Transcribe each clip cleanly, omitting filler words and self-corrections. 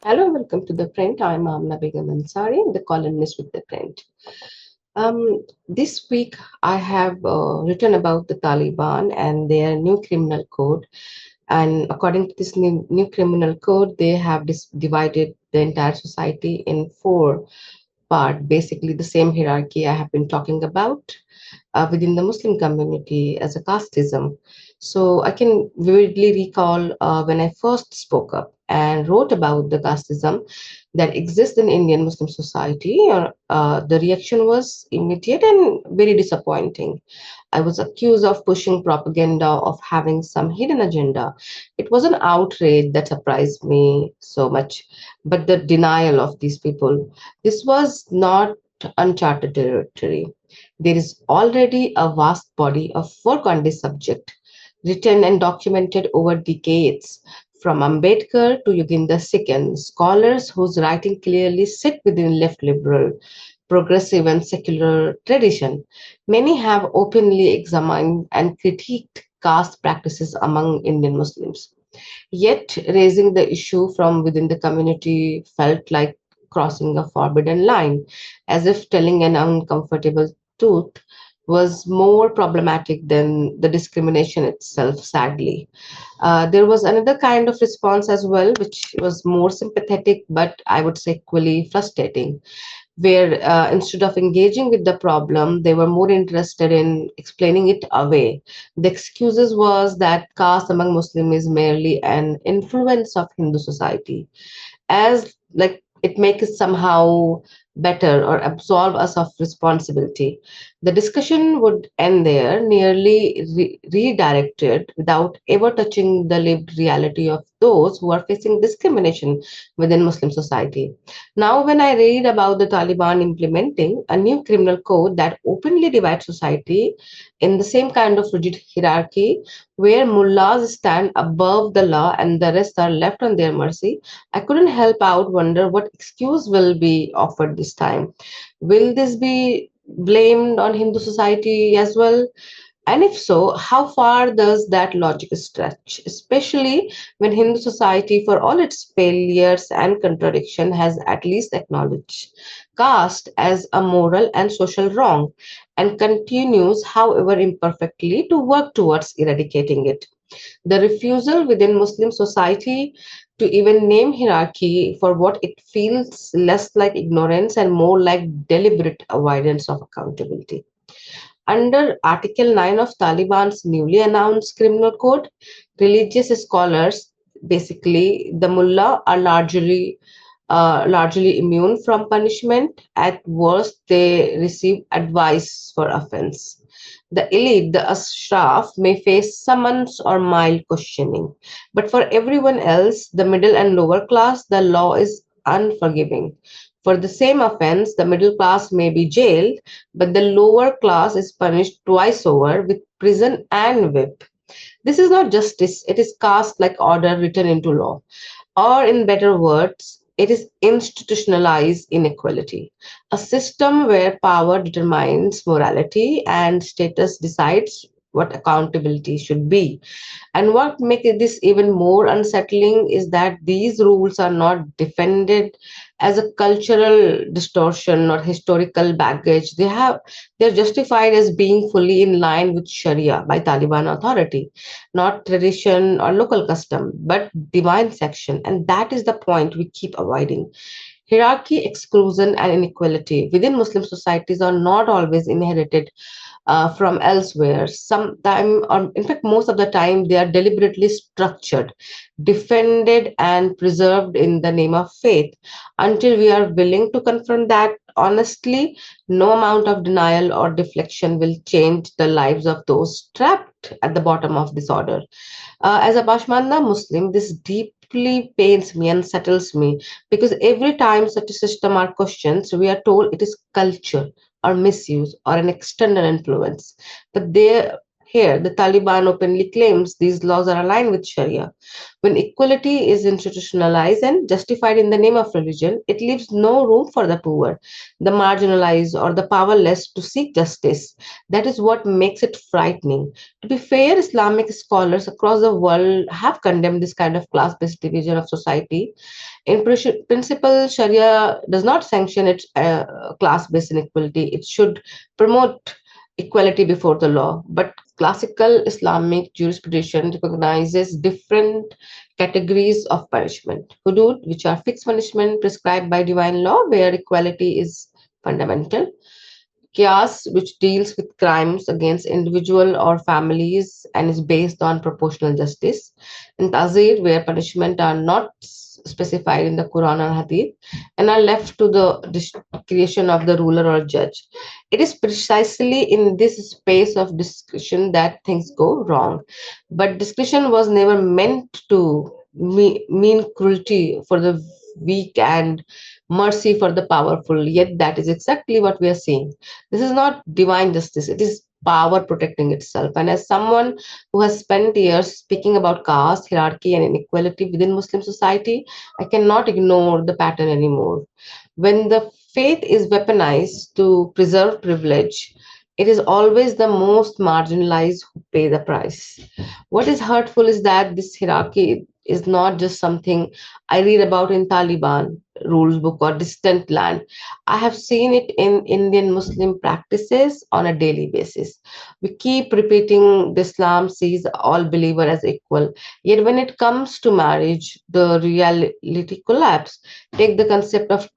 Hello, welcome to ThePrint. I'm Amana Begam Ansari, the columnist with ThePrint. This week, I have written about the Taliban and their new criminal code. And according to this new criminal code, they have divided the entire society in four parts, basically the same hierarchy I have been talking about within the Muslim community as a casteism. So I can vividly recall when I first spoke up and wrote about the casteism that exists in Indian Muslim society. The reaction was immediate and very disappointing. I was accused of pushing propaganda, of having some hidden agenda. It was an outrage that surprised me so much, but the denial of these people. This was not uncharted territory. There is already a vast body of work on this subject, written and documented over decades, from Ambedkar to Yogendra Sikhen, scholars whose writing clearly sit within left liberal, progressive, and secular tradition. Many have openly examined and critiqued caste practices among Indian Muslims. Yet, raising the issue from within the community felt like crossing a forbidden line, as if telling an uncomfortable truth was more problematic than the discrimination itself, sadly. There was another kind of response as well, which was more sympathetic, but I would say equally frustrating, where instead of engaging with the problem, they were more interested in explaining it away. The excuses was that caste among Muslims is merely an influence of Hindu society, as like it makes it somehow better or absolve us of responsibility. The discussion would end there, nearly redirected without ever touching the lived reality of those who are facing discrimination within Muslim society. Now, when I read about the Taliban implementing a new criminal code that openly divides society in the same kind of rigid hierarchy, where mullahs stand above the law and the rest are left on their mercy, I couldn't help out wonder what excuse will be offered this time. Will this be blamed on Hindu society as well? And if so, how far does that logic stretch, especially when Hindu society, for all its failures and contradiction, has at least acknowledged caste as a moral and social wrong and continues, however imperfectly, to work towards eradicating it? The refusal within Muslim society to even name hierarchy for what it feels less like ignorance and more like deliberate avoidance of accountability. Under Article 9 of Taliban's newly announced criminal code, religious scholars, basically the mullah, are largely immune from punishment. At worst, they receive advice for offense. The elite, the Ashraf, may face summons or mild questioning. But for everyone else, the middle and lower class, the law is unforgiving. For the same offense, the middle class may be jailed, but the lower class is punished twice over with prison and whip. This is not justice, it is caste like order written into law. Or, in better words, it is institutionalized inequality, a system where power determines morality and status decides what accountability should be. And what makes this even more unsettling is that these rules are not defended as a cultural distortion or historical baggage. They're justified as being fully in line with Sharia by Taliban authority, not tradition or local custom, but divine section. And that is the point we keep avoiding. Hierarchy, exclusion, and inequality within Muslim societies are not always inherited from elsewhere. Sometime, or in fact, most of the time, they are deliberately structured, defended, and preserved in the name of faith. Until we are willing to confront that honestly, no amount of denial or deflection will change the lives of those trapped at the bottom of this order. As a Pasmanda Muslim, this deeply pains me and settles me because every time such a system are questioned, we are told it is culture or misuse or an external influence. But there Here, the Taliban openly claims these laws are aligned with Sharia. When equality is institutionalized and justified in the name of religion, it leaves no room for the poor, the marginalized, or the powerless to seek justice. That is what makes it frightening. To be fair, Islamic scholars across the world have condemned this kind of class based division of society. In principle, Sharia does not sanction its class based inequality, it should promote equality before the law. But classical Islamic jurisprudence recognizes different categories of punishment. Hudud, which are fixed punishment prescribed by divine law, where equality is fundamental. Chaos, which deals with crimes against individual or families and is based on proportional justice, and Tazir, where punishment are not specified in the Quran or Hadith and are left to the discretion of the ruler or judge. It is precisely in this space of discretion that things go wrong. But discretion was never meant to mean cruelty for the weak and mercy for the powerful. Yet that is exactly what we are seeing. This is not divine justice, it is power protecting itself. And as someone who has spent years speaking about caste, hierarchy, and inequality within Muslim society, I cannot ignore the pattern anymore. When the faith is weaponized to preserve privilege, it is always the most marginalized who pay the price. What is hurtful is that this hierarchy is not just something I read about in Taliban rules book or distant land. I have seen it in Indian Muslim practices on a daily basis. We keep repeating the Islam sees all believer as equal. Yet when it comes to marriage, the reality collapse. Take the concept of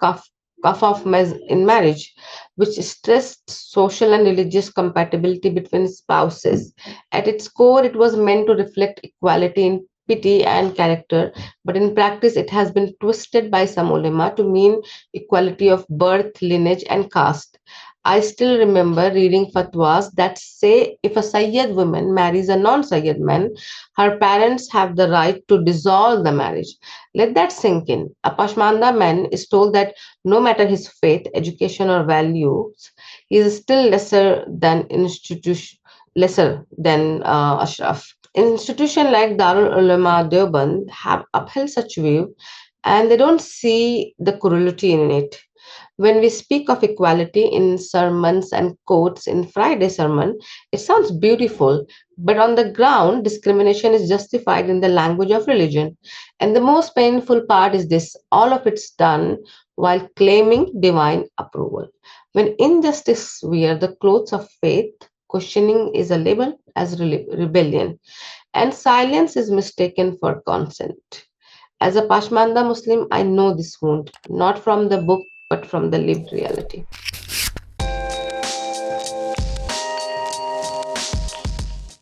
in marriage, which stressed social and religious compatibility between spouses. At its core, it was meant to reflect equality in pity and character, but in practice, it has been twisted by some ulema to mean equality of birth, lineage, and caste. I still remember reading fatwas that say if a Sayyid woman marries a non Sayyid man, her parents have the right to dissolve the marriage. Let that sink in. A Pashmanda man is told that no matter his faith, education, or values, he is still lesser than Ashraf. Institutions like Darul Ulama Deoband have upheld such view, and they don't see the cruelty in it. When we speak of equality in sermons and quotes in Friday sermon, it sounds beautiful, but on the ground, discrimination is justified in the language of religion. And the most painful part is this: all of it's done while claiming divine approval. When injustice wear the clothes of faith, questioning is a label as rebellion, and silence is mistaken for consent. As a Pashmanda Muslim, I know this wound, not from the book, but from the lived reality.